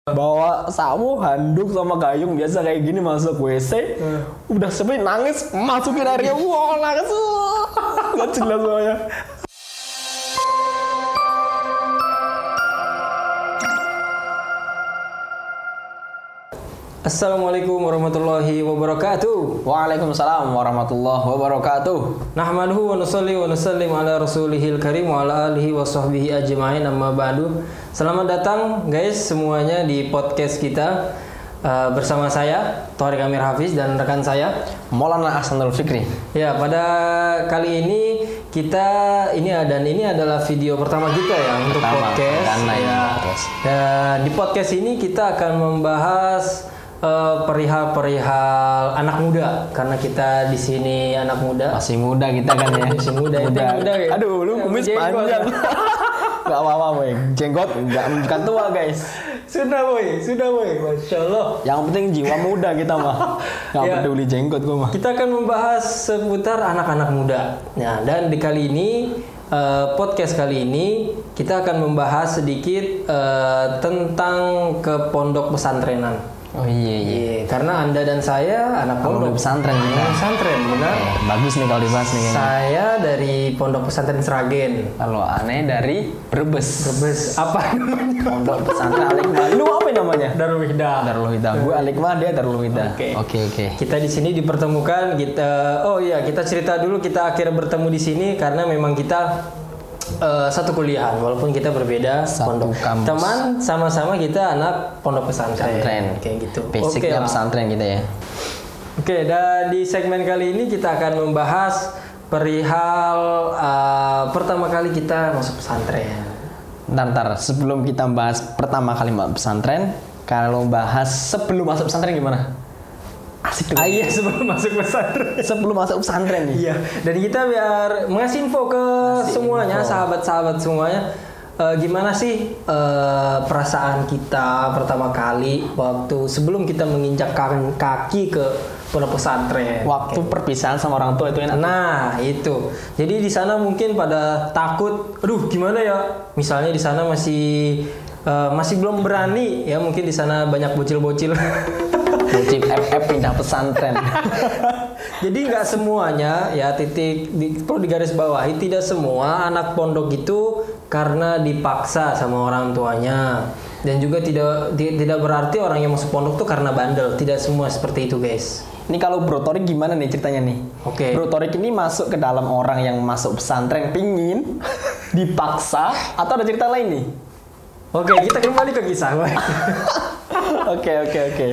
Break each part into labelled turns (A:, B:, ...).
A: Bawa sapu, handuk sama gayung biasa kayak gini masuk WC. Udah sampai nangis, masukin airnya. Wah, nangis. Gak jelas soalnya.
B: Assalamualaikum warahmatullahi wabarakatuh.
A: Waalaikumsalam warahmatullahi wabarakatuh.
B: Nahmaduhu wa nusalli wa nusallim ala rasulihil karim wa ala alihi wa sahbihi ajma'in amma ba'du. Selamat datang guys semuanya di podcast kita bersama saya Thorik Amir Hafiz dan rekan saya
A: Maulana Ahsanul Fikri.
B: Ya, pada kali ini ini adalah video pertama kita ya untuk podcast. Dan di podcast ini kita akan membahas perihal anak muda, karena kita di sini anak muda.
A: Masih muda kita kan ya.
B: Masih muda. Muda ya?
A: Aduh, lu kumis panjang. Gak apa-apa boy, jenggot bukan tua guys.
B: Sudah boy, Masya Allah.
A: Yang penting jiwa muda kita mah. Gak peduli jenggot gua mah.
B: Kita akan membahas seputar anak-anak muda. Nah, dan di kali ini podcast kali ini kita akan membahas sedikit tentang ke pondok pesantrenan.
A: Oh iya.
B: Karena Anda dan saya anak pondok
A: pesantren.
B: Pesantren, benar.
A: Bagus nih kalau dibahas nih.
B: Saya dari Pondok Pesantren Sragen.
A: Kalau aneh dari Brebes.
B: Apa namanya?
A: Pondok Pesantren Al-Hikmah. Lu apa namanya?
B: Darul Hikmah.
A: Gue Al-Hikmah, dia Darul Hikmah.
B: Oke. Kita di sini dipertemukan. Kita cerita dulu kita akhirnya bertemu di sini karena memang kita satu kuliahan, walaupun kita berbeda pondok kampus. Teman sama-sama kita anak pondok pesantren. Kayak gitu.
A: Basicnya pesantren kita ya.
B: Oke, dan di segmen kali ini kita akan membahas perihal pertama kali kita masuk pesantren.
A: Ntar, sebelum kita bahas pertama kali masuk pesantren, kalau bahas sebelum masuk pesantren gimana? Asik tuh.
B: Iya, sebelum masuk pesantren.
A: Sebelum masuk pesantren nih.
B: Iya. Dan kita biar mengasih info ke semuanya, sahabat-sahabat semuanya. Gimana sih perasaan kita pertama kali waktu sebelum kita menginjak kaki ke pondok pesantren?
A: Waktu perpisahan sama orang tua itu enak.
B: Nah, itu. Jadi di sana mungkin pada takut, aduh gimana ya? Misalnya di sana masih belum berani ya, mungkin di sana banyak bocil-bocil.
A: Bocil FF pindah pesantren.
B: Jadi nggak semuanya ya, perlu digaris bawahi, tidak semua anak pondok itu karena dipaksa sama orang tuanya, dan juga tidak berarti orang yang masuk pondok tuh karena bandel. Tidak semua seperti itu guys.
A: Ini kalau Bro Thorik gimana nih ceritanya nih?
B: Oke.
A: Bro Thorik ini masuk ke dalam orang yang masuk pesantren pingin dipaksa atau ada cerita lain nih?
B: Oke, kita kembali ke kisah.
A: Oke.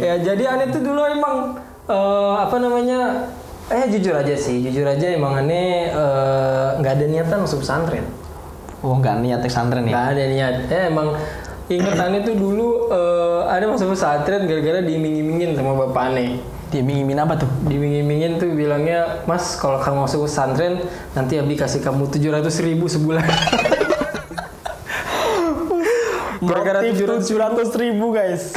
B: Ya, jadi aneh tuh dulu emang jujur aja emang aneh nggak ada niatan masuk pesantren.
A: Oh, nggak niat pesantren ya?
B: Nggak ada niat. Emang inget aneh tuh dulu aneh masuk pesantren gara-gara diiming-imingin sama bapak aneh.
A: Diiming-imingin apa tuh?
B: Diiming-imingin tuh bilangnya, Mas kalau kamu masuk pesantren nanti Abi kasih kamu 700.000 sebulan.
A: Gara-gara 700.000 guys.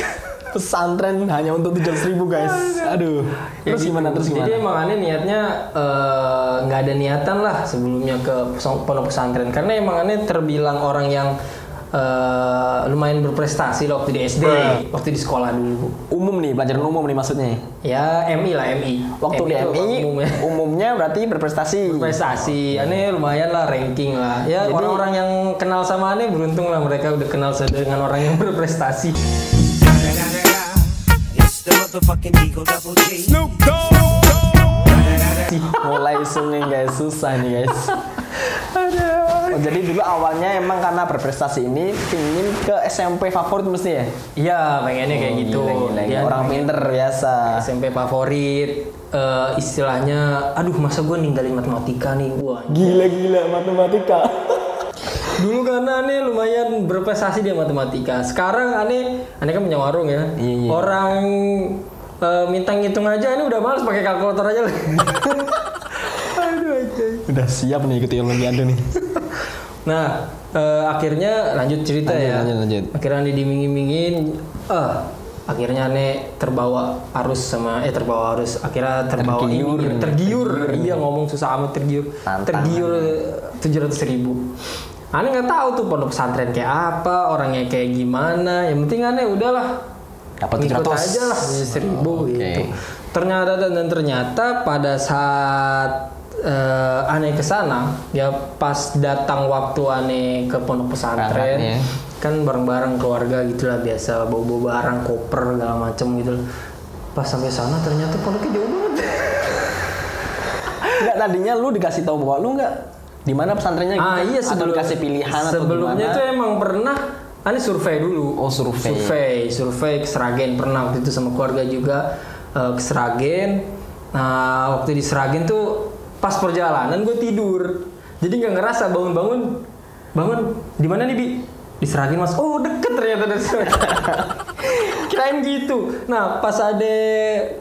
A: Pesantren hanya untuk 700.000 guys. Aduh. Terus gimana?
B: Jadi emang aneh niatnya nggak ada niatan lah sebelumnya ke pondok pesantren, karena emang aneh terbilang orang yang lumayan berprestasi waktu di SD, waktu di sekolah dulu.
A: Umum nih, pelajaran umum nih maksudnya.
B: Ya, MI.
A: Waktu di MI umumnya berarti berprestasi.
B: Aneh lumayan lah, ranking lah. Ya, jadi, orang-orang yang kenal sama aneh beruntung lah, mereka udah kenal dengan orang yang berprestasi.
A: Mulai sungeng guys, susah nih guys. Oh, jadi dulu awalnya emang karena berprestasi ini pingin ke SMP favorit mesti ya?
B: Iya, pengennya kayak gitu.
A: Gila. Orang pinter biasa.
B: SMP favorit, istilahnya, aduh masa gue ninggalin matematika nih, wah.
A: Gila matematika.
B: Dulu karena aneh lumayan berprestasi di matematika. Sekarang aneh kan punya warung ya.
A: Iya.
B: Orang minta ngitung aja, ini udah males pakai kalkulator aja. Aduh.
A: Udah siap nih ikut Olimpiade nih.
B: Nah, akhirnya lanjut cerita ya.
A: Lanjut.
B: Akhirnya aneh dimingin-mingin. Akhirnya aneh terbawa arus. Akhirnya tergiur. Iya, ngomong susah amat tergiur. 700.000. Ane nggak tahu tuh pondok pesantren kayak apa, orangnya kayak gimana. Yang penting Ane udahlah
A: Dapat
B: ikut
A: 300
B: aja lah 1.000 gitu. Ternyata pada saat Ane ke sana, ya pas datang waktu Ane ke pondok pesantren,
A: Anaknya.
B: kan bareng-bareng keluarga gitulah biasa bawa-bawa barang, koper segala macem gitu. Pas sampai sana ternyata pondoknya jauh banget.
A: Enggak, tadinya lu dikasih tahu bahwa lu enggak di mana pesantrennya gitu.
B: Iya,
A: atau dikasih pilihan atau
B: sebelumnya
A: gimana?
B: tuh emang pernah Ane survei dulu.
A: Oh, survei.
B: Survei ke Sragen pernah waktu itu sama keluarga juga ke Sragen. Nah, waktu di Sragen tuh pas perjalanan gue tidur. Jadi nggak ngerasa bangun di mana nih Bi? Di Sragen Mas. Oh, deket ternyata dari Sragen. Kirain gitu. Nah, pas ade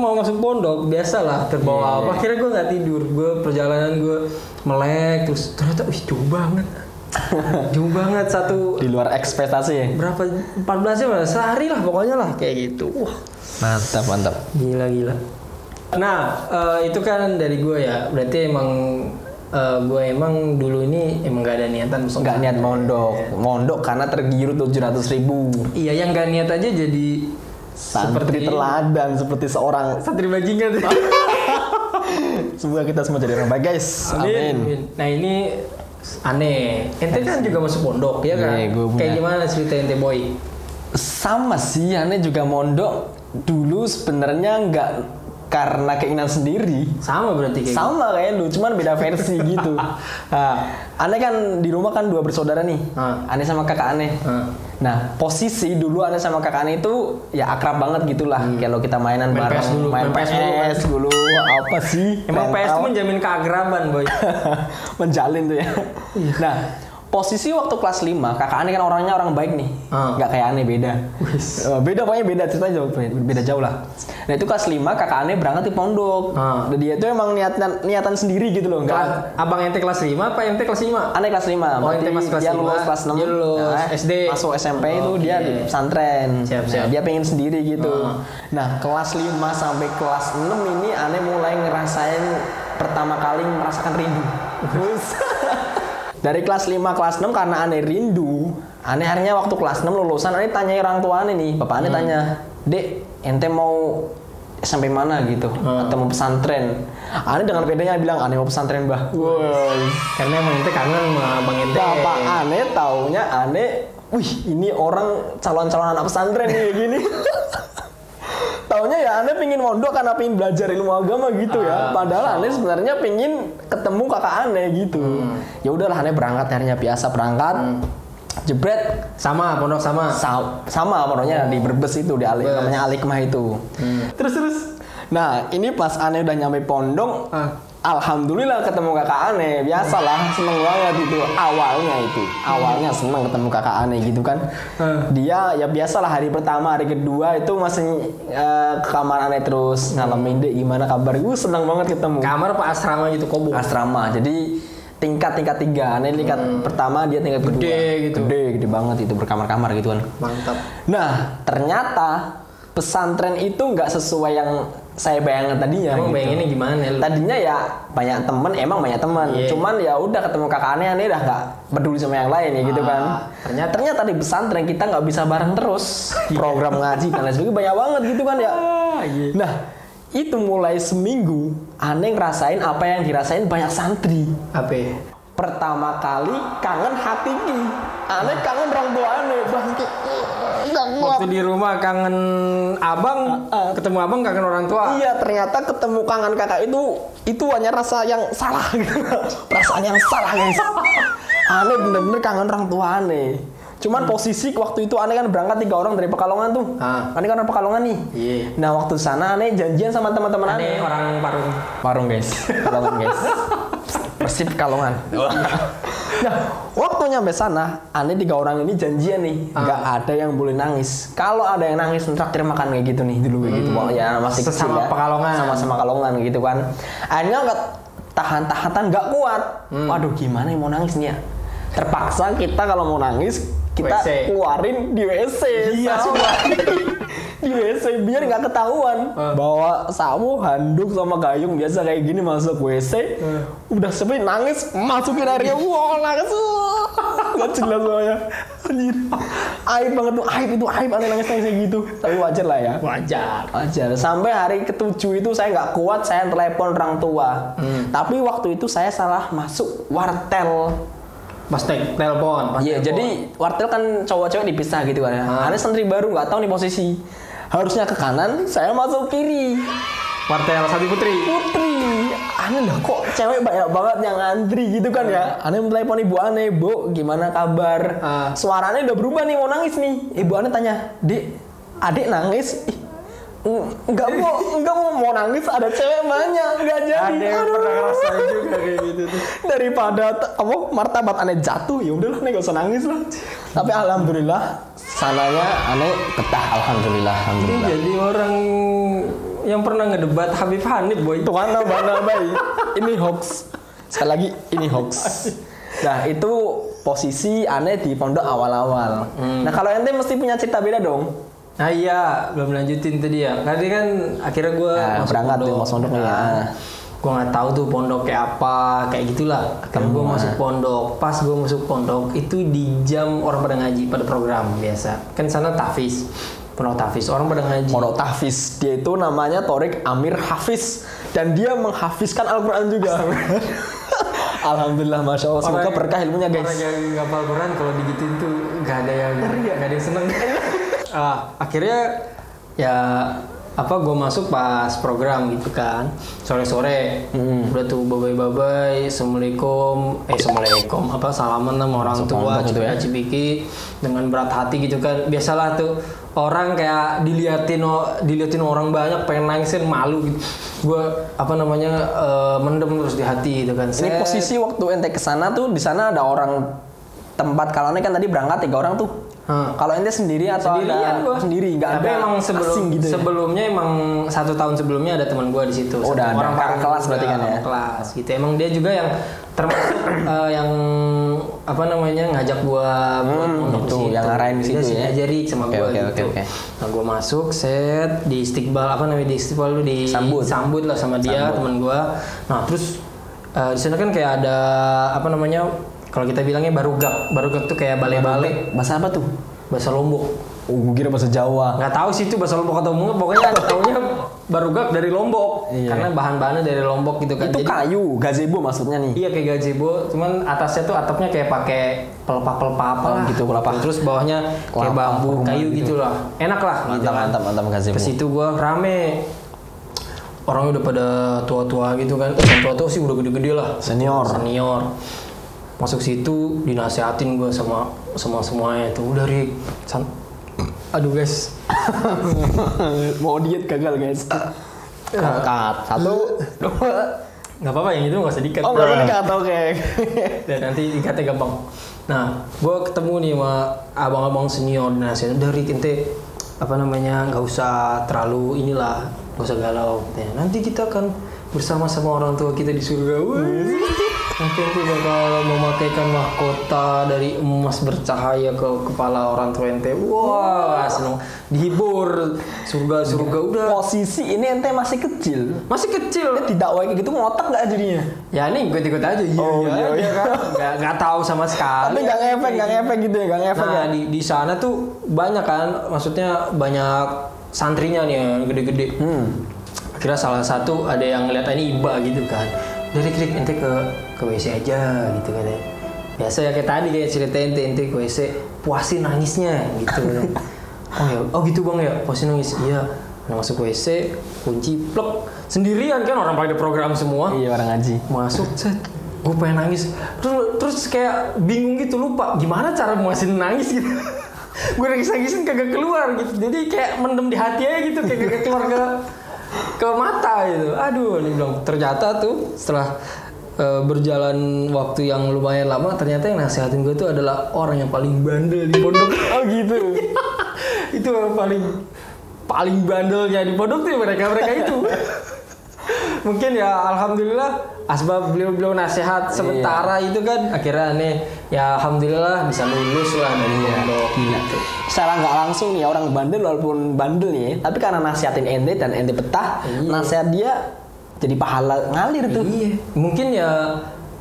B: mau masuk pondok, biasalah terbawa apa. Akhirnya gue nggak tidur. Gue perjalanan gue melek terus ternyata jauh banget. Jauh banget satu
A: Di luar ekspektasi ya.
B: berapa 14 jam lah, sehari lah pokoknya lah kayak gitu. Wah,
A: Mantap.
B: gila. Nah, itu kan dari gue ya. Berarti emang gue emang dulu ini emang gak ada niatan masuk
A: Enggak niat
B: pesantren.
A: mondok karena tergiur 700.000.
B: Iya, yang gak niat aja jadi
A: Santri teladan seperti seorang.
B: santri bajingan.
A: Semoga kita semua jadi orang baik, guys. Amin.
B: Nah, ini aneh. Ente kan juga masuk pondok ya kan?
A: Iya, gua punya.
B: Kayak gimana cerita ente boy?
A: Sama sih, aneh juga mondok dulu sebenarnya enggak karena keinginan sendiri.
B: Sama berarti kayak
A: Sama kayak lu, cuman beda versi gitu. Nah, Ane kan di rumah kan 2 bersaudara nih. Ane sama kakak Ane. Nah, posisi dulu Ane sama kakak Ane itu ya akrab banget gitulah. Kalau kita mainan
B: Main
A: bareng,
B: PS dulu,
A: main
B: main PS
A: PS dulu. Apa sih?
B: Emang PS itu
A: Rental.
B: menjamin keakraban boy.
A: Menjalin tuh ya. Nah, posisi waktu kelas 5, kakak Ane kan orangnya orang baik nih. Nggak kayak Ane, beda. Beda pokoknya beda, ceritanya jauh beda jauh lah. Nah, itu kelas 5 kakak Ane berangkat di pondok. Dan dia itu emang niatan sendiri gitu loh, enggak.
B: Abang ente kelas 5 apa ente kelas 5?
A: Ane kelas 5.
B: Oh, ente masih kelas
A: dia
B: 5.
A: lulus kelas 6.
B: Dia lulus SD.
A: Masuk SMP itu dia di pesantren.
B: Siap.
A: Nah, dia pengen sendiri gitu. Nah, kelas 5 sampai kelas 6 ini Ane mulai ngerasain pertama kali merasakan rindu. Dari kelas 5 kelas 6 karena Ane rindu, Ane akhirnya waktu kelas 6 lulusan Ane tanya orang tua Ane nih, bapak Ane tanya, "Dek, ente mau sampai mana gitu? Atau mau pesantren?" Ane dengan pedenya bilang, "Ane mau pesantren, Bah." Woi.
B: Karena emang ente kangen sama abang ente.
A: Bapak Ane taunya Ane, wih ini orang calon-calon anak pesantren nih kayak gini. Taunya ya Ane pingin mondok karena pingin belajar ilmu agama gitu ya. Padahal Ane sebenarnya pingin ketemu kakak Ane gitu. Ya udahlah Ane berangkat akhirnya biasa berangkat. Jebret
B: Sama, pondok sama.
A: sama pokoknya di Brebes itu di namanya Alikmah itu. Terus. Nah, ini pas Ane udah nyampe pondok, alhamdulillah ketemu kakak Ane. Biasalah, seneng banget itu. Awalnya seneng ketemu kakak Ane gitu kan. Dia ya biasalah hari pertama, hari kedua itu masih ke kamar Ane terus ngalamin, "Dek, gimana kabar?" Gue seneng banget ketemu.
B: Kamar apa asrama gitu kobong?
A: Asrama. Jadi tingkat 3. Ane tingkat pertama, dia tingkat kedua. Gede banget itu, berkamar-kamar gitu kan.
B: Mantap.
A: Nah, ternyata pesantren itu nggak sesuai yang saya bayangkan tadinya.
B: Emang
A: gitu.
B: bayanginnya gimana lu?
A: Tadinya ya banyak temen, emang banyak teman.
B: Iya.
A: Cuman ya udah ketemu kakak Ane udah nggak peduli sama yang lain ya gitu kan. Ternyata di pesantren kita nggak bisa bareng terus. Program ngaji dan lain sebagainya banyak banget gitu kan ya. Nah, itu mulai seminggu Ane ngerasain apa yang dirasain banyak santri.
B: Apa?
A: Pertama kali kangen hakiki. Ane kangen orang tua Ane, bangke. Nggak kuat.
B: Waktu di rumah kangen abang, ketemu abang kangen orang tua.
A: Iya, ternyata ketemu kangen kakak itu hanya rasa yang salah gitu. Perasaan yang salah, guys. Ane bener-bener kangen orang tua Ane. Cuman posisi waktu itu Ane kan berangkat 3 orang dari Pekalongan tuh. Ane kan orang Pekalongan nih.
B: Iya.
A: Nah, waktu sana Ane janjian sama teman-teman Ane.
B: Orang Parung.
A: Parung, guys. Pekalongan, guys. Persib Pekalongan. Nah, waktu nyampe sana, Ane 3 orang ini janjian nih, nggak ada yang boleh nangis. Kalau ada yang nangis, traktir makan kayak gitu nih dulu kayak gitu. Ya masih kecil
B: Sesama
A: ya.
B: Pekalongan.
A: Sama Pekalongan gitu kan. Akhirnya nggak tahan nggak kuat. Waduh, gimana yang mau nangis nih ya? Terpaksa kita kalau mau nangis kita
B: WC.
A: keluarin di WC.
B: Iya,
A: di WC biar nggak ketahuan. Bawa sapu, handuk sama gayung biasa kayak gini masuk WC. Udah sepi nangis, masukin airnya, wah nangis. Gak jelas soalnya. Anjir. Aib banget tuh, aib aneh nangis kayak gitu. Tapi wajar lah ya. Wajar. Sampai hari ke-7 itu saya nggak kuat, saya telepon orang tua. Tapi waktu itu saya salah masuk wartel.
B: Pas telepon.
A: Iya, jadi wartel kan cowok-cowok dipisah gitu kan ya. Ada santri baru nggak tahu nih posisi. Harusnya ke kanan, saya masuk kiri.
B: Wartel Sati Putri.
A: Aneh lah kok cewek banyak banget yang ngantri gitu kan ya. Aneh telepon ibu aneh, Bu, gimana kabar? Suaranya udah berubah nih, mau nangis nih. Ibu aneh tanya, "Dik, adik nangis?" Enggak mau nangis, ada cewek banyak, enggak jadi.
B: Ada yang pernah ngerasain juga kayak gitu tuh.
A: Daripada martabat aneh jatuh, ya udahlah nih gak usah nangis lah. Tapi alhamdulillah sananya aneh betah, alhamdulillah.
B: Jadi orang yang pernah ngedebat Habib Hanif, boy.
A: Itu kan bana bayi. Ini hoax. Sekali lagi ini hoax. Nah, itu posisi aneh di pondok awal-awal. Nah, kalau ente mesti punya cerita beda dong.
B: Nah iya, belum lanjutin tadi ya. Tadi kan akhirnya gue
A: berangkat tuh masuk pondok ya.
B: Gue nggak tahu tuh pondok kayak apa, kayak gitulah. Akhirnya gue masuk pondok. Pas gue masuk pondok itu di jam orang pada ngaji pada program biasa. Kan sana tahfiz, pondok tahfiz orang pada ngaji.
A: Pondok tahfiz dia itu namanya Torik Amir Hafiz dan dia menghafizkan Al-Quran juga. Alhamdulillah, masya Allah. Semoga berkah ilmunya guys.
B: Orang yang ngapal Al-Quran kalau digituin tuh nggak ada yang seneng. Akhirnya ya gue masuk pas program gitu kan, sore udah tuh babai assalamualaikum salaman sama orang tua gitu ya, cipiki dengan berat hati gitu kan. Biasalah tuh orang kayak diliatin orang banyak pengen nangisin, malu gitu. Gue mendem terus di hati gitu kan.
A: Ini posisi waktu ente kesana tuh, di sana ada orang tempat kalanya kan tadi berangkat 3 orang tuh. Kalau ente sendiri atau sendiri nggak ada
B: emang
A: asing gitu ya?
B: Sebelumnya emang 1 tahun sebelumnya ada teman gue di situ.
A: Udah
B: orang
A: kakak kelas berarti kan ya?
B: Kelas gitu. Emang dia juga yang termasuk yang ngajak gue untuk
A: itu yang ngarahin di situ ya.
B: Diajari sama gue gitu. Nah gue masuk set di istiqbal lu disambut lah sama dia teman gue. Nah terus di sana kan kayak ada kalau kita bilangnya barugak tuh kayak bale-bale.
A: Bahasa apa tuh?
B: Bahasa Lombok.
A: Gue kira bahasa Jawa.
B: Nggak tahu sih itu bahasa Lombok atau enggak, pokoknya taunya barugak dari Lombok. Iya. Karena bahan-bahannya dari Lombok gitu kan.
A: Itu kayu, gazebo maksudnya nih.
B: Iya kayak gazebo, cuman atasnya tuh atapnya kayak pakai pelepah apa
A: gitu, pelepah.
B: Terus bawahnya kayak bambu, kayu gitu lah. Enak lah gitu kan.
A: Mantap gazebo.
B: Ke situ gua rame. Orangnya udah pada tua-tua gitu kan. Tua-tua sih udah gede-gede lah.
A: Senior.
B: Masuk situ dinasehatin gue sama semuanya tuh, udah Rik. Aduh guys.
A: Mau diet gagal guys. Cut. 1, 2.
B: Nggak apa-apa, yang itu nggak usah dikat.
A: Oh nggak usah dikat, oke.
B: Dan nanti dikatnya gampang. Nah, gue ketemu nih sama abang-abang senior nasihat dari ente nggak usah terlalu nggak usah galau. Nanti kita akan bersama-sama orang tua kita di surga. Nanti bakal memakaikan mahkota dari emas bercahaya ke kepala orang tua ente. Wah, seneng, dihibur, surga udah.
A: Posisi ini ente masih kecil. Tidak kayak gitu, ngotak nggak jadinya?
B: Ya ini ikut aja. Iya kan. Nggak tahu sama sekali.
A: Tapi nggak ngefek gitu ya, nggak ngefek.
B: Nah di sana tuh banyak kan, maksudnya banyak santrinya nih yang gede-gede. Akhirnya salah satu ada yang ngeliat ini iba gitu kan. Dari klik ente ke WC aja gitu kan ya. Biasa ya kayak tadi kayak cerita ente ke WC, puasin nangisnya gitu kan. Oh gitu bang ya, puasin nangis. Iya. Nah, masuk WC, kunci plek. Sendirian kan orang pada program semua.
A: Iya, orang ngaji.
B: Masuk set. Gue pengen nangis. Terus kayak bingung gitu, lupa gimana cara muasin nangis gitu. Gue nangis-nangisin kagak keluar gitu. Jadi kayak mendem di hati aja gitu, kayak kagak keluar ke mata gitu. Aduh, ini bilang ternyata tuh setelah berjalan waktu yang lumayan lama, ternyata yang nasihatin gue tuh adalah orang yang paling bandel di pondok.
A: Oh gitu.
B: Itu yang paling bandelnya di pondok tuh mereka itu. Mungkin ya alhamdulillah asbab beliau nasihat sementara itu kan akhirnya nih ya alhamdulillah bisa lulus lah dari pondok gitu.
A: Secara nggak langsung nih orang bandel walaupun bandel nih, tapi karena nasihatin ente dan ente betah, nasihat dia jadi pahala ngalir tuh.
B: Iya. Mungkin ya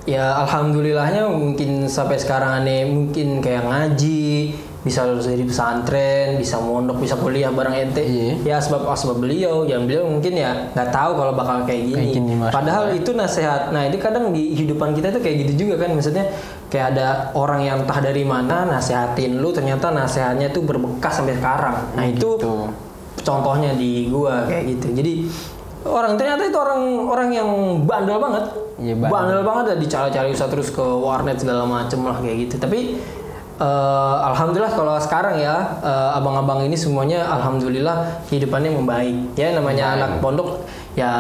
B: ya alhamdulillahnya mungkin sampai sekarang aneh mungkin kayak ngaji, bisa lulus dari pesantren, bisa mondok, bisa kuliah bareng ente. Ya sebab beliau, yang beliau mungkin ya nggak tahu kalau bakal kayak gini. Padahal itu nasihat. Nah ini kadang di kehidupan kita tuh kayak gitu juga kan, maksudnya kayak ada orang yang entah dari mana nasihatin lu, ternyata nasihatnya tuh berbekas sampai sekarang. Nah itu contohnya di gua kayak gitu. Jadi ternyata itu orang yang bandel banget. Iya, bandel banget ya, dicari-cari usah terus ke warnet segala macem lah kayak gitu. Tapi alhamdulillah kalau sekarang ya abang-abang ini semuanya alhamdulillah kehidupannya membaik. Ya namanya anak pondok ya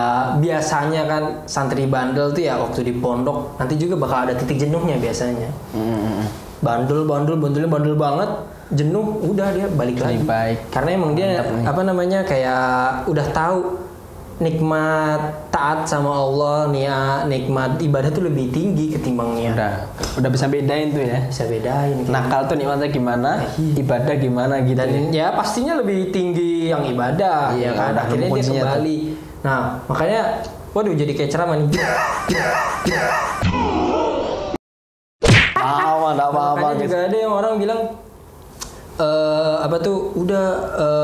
B: biasanya kan santri bandel tuh ya waktu di pondok nanti juga bakal ada titik jenuhnya biasanya. Bandel banget, jenuh udah dia balik lagi. Karena emang dia kayak udah tahu nikmat taat sama Allah, nikmat ibadah tuh lebih tinggi ketimbangnya.
A: Udah bisa bedain tuh ya.
B: Bisa bedain.
A: Nakal tuh nikmatnya gimana, ibadah gimana gitu.
B: Dan ya pastinya lebih tinggi yang ibadah, ya kan. Akhirnya dia kembali. Nah makanya, waduh jadi kayak ceramah nih. Makanya juga ada yang orang bilang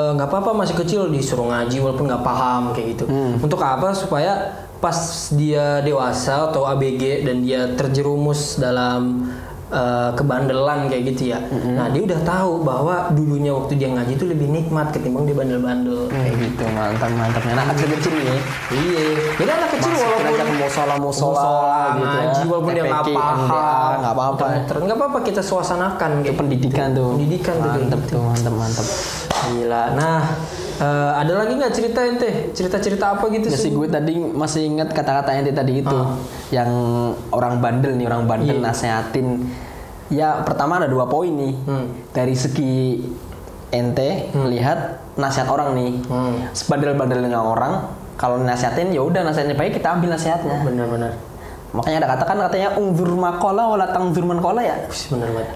B: nggak apa-apa masih kecil disuruh ngaji walaupun nggak paham kayak gitu. Untuk apa? Supaya pas dia dewasa atau ABG dan dia terjerumus dalam kebandelan kayak gitu ya. Nah dia udah tahu bahwa dulunya waktu dia ngaji itu lebih nikmat ketimbang dia bandel-bandel kayak gitu.
A: Mantap. Anak kecil nih.
B: Iya. Jadi anak kecil walaupun
A: musola gitu
B: ngaji
A: ya.
B: walaupun dia nggak paham,
A: nggak apa-apa.
B: Nggak apa-apa kita suasanakan.
A: Itu pendidikan tuh. Mantap.
B: Gila. Nah. Ada lagi nggak cerita ente? Cerita-cerita apa gitu
A: sih? Gue tadi masih ingat kata-kata ente tadi itu, yang orang bandel nasehatin. Ya pertama ada 2 poin nih. Dari segi ente melihat nasihat orang nih, sebandel-bandelnya orang, kalau nasihatin ya udah nasihatnya baik kita ambil nasihatnya.
B: Benar.
A: Makanya ada katanya unzur maqala wala tangzur man qala ya.
B: Benar banget.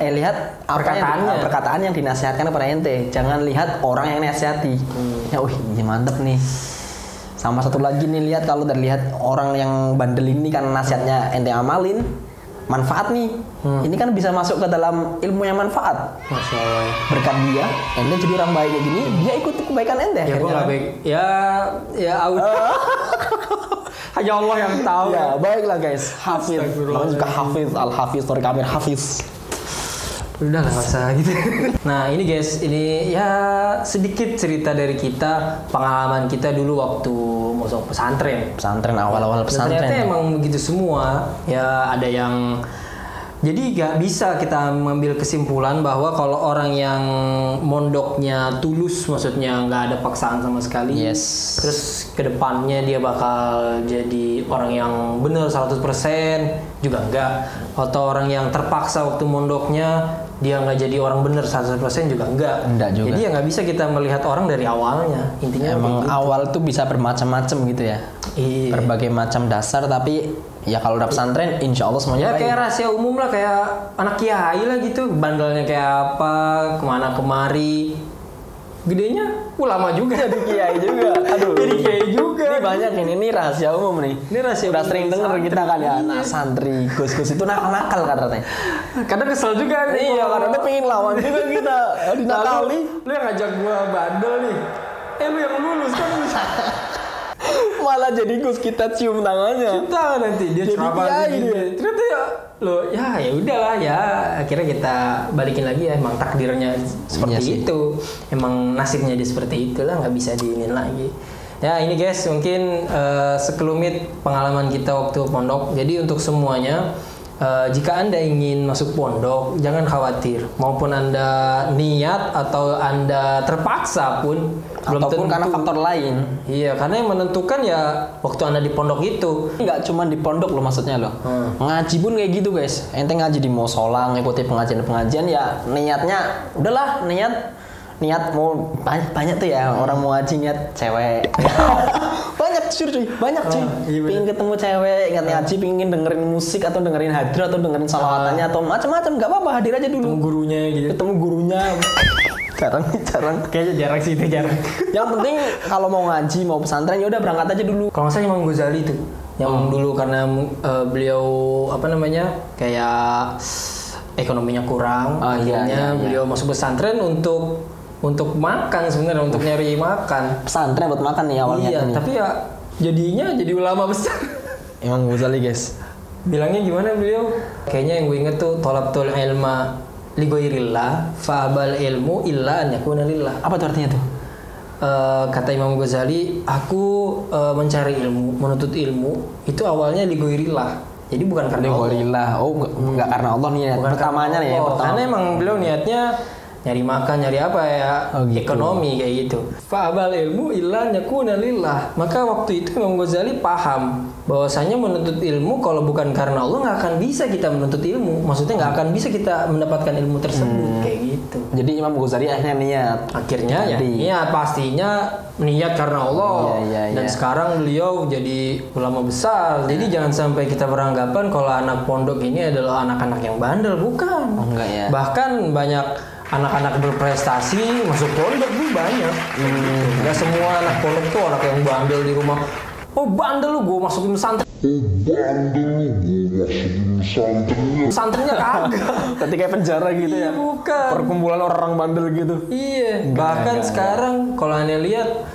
A: Lihat perkataan yang dinasihatkan kepada ente. Jangan lihat orang yang nasihati. Ya mantep nih. Sama satu lagi nih, lihat kalau dari lihat orang yang bandel ini karena nasihatnya ente amalin, manfaat nih. Ini kan bisa masuk ke dalam ilmu yang manfaat.
B: Masya Allah.
A: Berkat dia, ente jadi orang baik kayak gini, dia ikut kebaikan ente.
B: Ya gue nggak baik. Ya hanya Allah yang tahu.
A: Ya baiklah guys. Hafiz. Namanya juga Hafiz. Al-Hafiz. Tori Kamir Hafiz.
B: Udah lah nggak usah gitu. Nah ini guys, ini ya sedikit cerita dari kita, pengalaman kita dulu waktu masuk pesantren.
A: Awal-awal pesantren.
B: Ternyata emang begitu semua. Ya ada yang jadi gak bisa kita mengambil kesimpulan bahwa kalau orang yang mondoknya tulus, maksudnya nggak ada paksaan sama sekali, terus kedepannya dia bakal jadi orang yang benar 100% juga enggak. Atau orang yang terpaksa waktu mondoknya dia nggak jadi orang benar 100% juga enggak juga. Jadi ya nggak bisa kita melihat orang dari awalnya. Intinya
A: emang gitu. Awal tuh bisa bermacam-macam gitu ya.
B: Iya.
A: Berbagai macam dasar, tapi ya kalau udah pesantren insya Allah semuanya
B: kayak rahasia umum lah, kayak anak kiai lah gitu, bandelnya kayak apa, kemana kemari, gedenya ulama juga.
A: Jadi kiai juga. Aduh.
B: Jadi kiai juga.
A: Ini banyak ini rahasia umum nih.
B: Ini rahasia
A: udah sering denger kita kali ya, anak santri, gus-gus itu nakal katanya.
B: Kadang kesel juga nih.
A: Iya, kadang pengen lawan juga kita. Dinakali.
B: Lu yang ngajak gua bandel nih. Lu yang lulus kan lu.
A: Malah jadi gus kita cium tangannya.
B: Kita nanti dia ceramah dia. Ternyata ya udahlah ya. Akhirnya kita balikin lagi ya. Emang takdirnya seperti itu. Emang nasibnya dia seperti itulah, nggak bisa diinin lagi. Ya ini guys mungkin sekelumit pengalaman kita waktu pondok. Jadi untuk semuanya, jika Anda ingin masuk pondok, jangan khawatir. Maupun Anda niat atau Anda terpaksa pun, belum tentu.
A: Karena faktor lain.
B: Iya, karena yang menentukan ya waktu Anda di pondok itu.
A: Nggak cuma di pondok loh maksudnya loh. Ngaji pun kayak gitu guys. Ente ngaji di musola, ngikuti pengajian ya niatnya udahlah, niat mau banyak tuh ya orang mau ngaji niat cewek. banyak cuy. Pingin ketemu cewek, ingat ngaji, pingin dengerin musik atau dengerin hadroh atau dengerin salawatannya atau macam-macam, nggak apa-apa, hadir aja dulu. Ketemu gurunya. jarang.
B: Kayaknya jarang sih itu jarang.
A: Yang penting kalau mau ngaji mau pesantren ya udah berangkat aja dulu.
B: Kalau nggak salah Imam Ghazali itu yang dulu karena beliau apa namanya kayak ekonominya kurang, akhirnya beliau masuk pesantren untuk makan sebenarnya, untuk nyari makan.
A: Pesantren buat makan nih awalnya.
B: Iya,
A: nih.
B: tapi ya jadinya jadi ulama besar.
A: Imam Ghazali guys.
B: Bilangnya gimana beliau? Kayaknya yang gue inget tuh tolabtul ilma li ghairillah fa abal ilmu illa an yakuna lillah.
A: Apa tuh artinya tuh?
B: Kata Imam Ghazali, aku mencari ilmu, menuntut ilmu itu awalnya li ghairillah. Jadi bukan karena Allah.
A: Ghairillah. Oh, enggak karena Allah nih ya.
B: Bukan
A: Pertamanya nih ya, pertama.
B: Karena emang beliau niatnya nyari makan, nyari apa ya,
A: gitu.
B: ekonomi kayak gitu. Fa'abal ilmu illa yakuna lillah. Maka waktu itu Imam Ghazali paham bahwasanya menuntut ilmu kalau bukan karena Allah nggak akan bisa kita menuntut ilmu. Maksudnya nggak akan bisa kita mendapatkan ilmu tersebut kayak gitu.
A: Jadi Imam Ghazali akhirnya niat.
B: Akhirnya ya pastinya niat karena Allah. Dan sekarang beliau jadi ulama besar. Jadi jangan sampai kita beranggapan kalau anak pondok ini adalah anak-anak yang bandel, bukan.
A: Oh, enggak ya.
B: Bahkan banyak anak-anak berprestasi masuk pondok tuh banyak. Gak semua anak pondok tuh anak yang bandel di rumah. Oh bandel lu, gue masukin pesantren. Pesantrennya kagak.
A: Berarti kayak penjara gitu ya.
B: Bukan.
A: Perkumpulan orang bandel gitu.
B: Iya. Bahkan sekarang kalau aneh lihat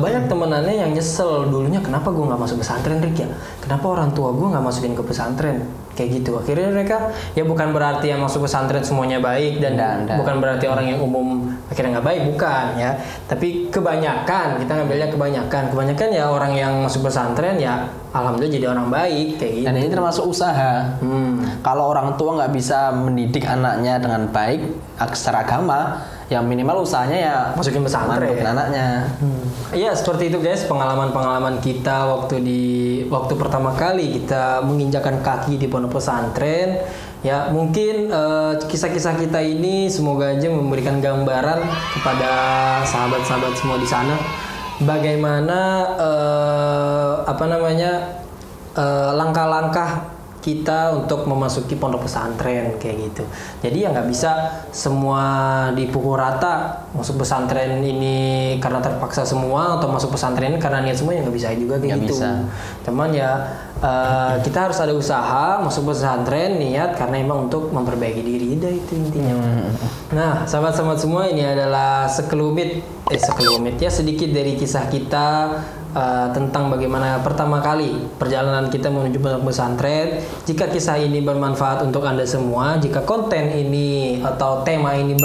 B: banyak temenannya yang nyesel dulunya, kenapa gue nggak masuk pesantren Rik ya? Kenapa orang tua gue nggak masukin ke pesantren? Kayak gitu. Akhirnya mereka ya bukan berarti yang masuk pesantren semuanya baik dan bukan berarti orang yang umum akhirnya nggak baik, bukan ya. Tapi kebanyakan, kita ngambilnya kebanyakan ya orang yang masuk pesantren ya alhamdulillah jadi orang baik kayak gitu.
A: Dan ini termasuk usaha. Kalau orang tua nggak bisa mendidik anaknya dengan baik secara agama, ya minimal usahanya ya
B: masukin pesantren
A: anaknya.
B: Iya seperti itu guys, pengalaman kita waktu pertama kali kita menginjakan kaki di pondok pesantren. Ya mungkin kisah-kisah kita ini semoga aja memberikan gambaran kepada sahabat-sahabat semua di sana bagaimana langkah-langkah kita untuk memasuki pondok pesantren kayak gitu. Jadi ya nggak bisa semua dipukul rata masuk pesantren ini karena terpaksa semua atau masuk pesantren ini karena niat semua, ya nggak bisa juga kayak gitu. Cuman ya kita harus ada usaha masuk pesantren niat karena emang untuk memperbaiki diri, itu intinya. Nah sahabat-sahabat semua, ini adalah sekelumit ya sedikit dari kisah kita tentang bagaimana pertama kali perjalanan kita menuju pondok pesantren. Jika kisah ini bermanfaat untuk Anda semua, jika konten ini atau tema ini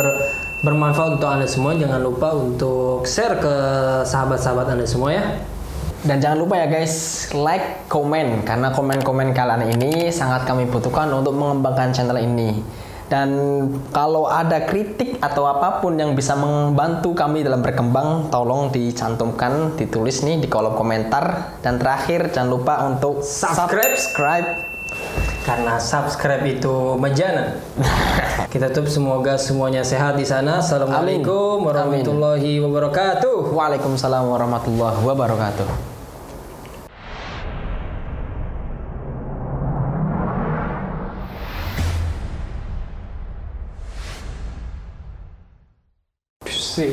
B: bermanfaat untuk Anda semua, jangan lupa untuk share ke sahabat-sahabat Anda semua ya.
A: Dan jangan lupa ya guys, like, komen, karena komen-komen kalian ini sangat kami butuhkan untuk mengembangkan channel ini. Dan kalau ada kritik atau apapun yang bisa membantu kami dalam berkembang, tolong dicantumkan, ditulis nih di kolom komentar. Dan terakhir jangan lupa untuk subscribe.
B: Karena subscribe itu menjana. Kita tutup, semoga semuanya sehat di sana. Assalamualaikum warahmatullahi wabarakatuh.
A: Waalaikumsalam warahmatullahi wabarakatuh.
B: Sí.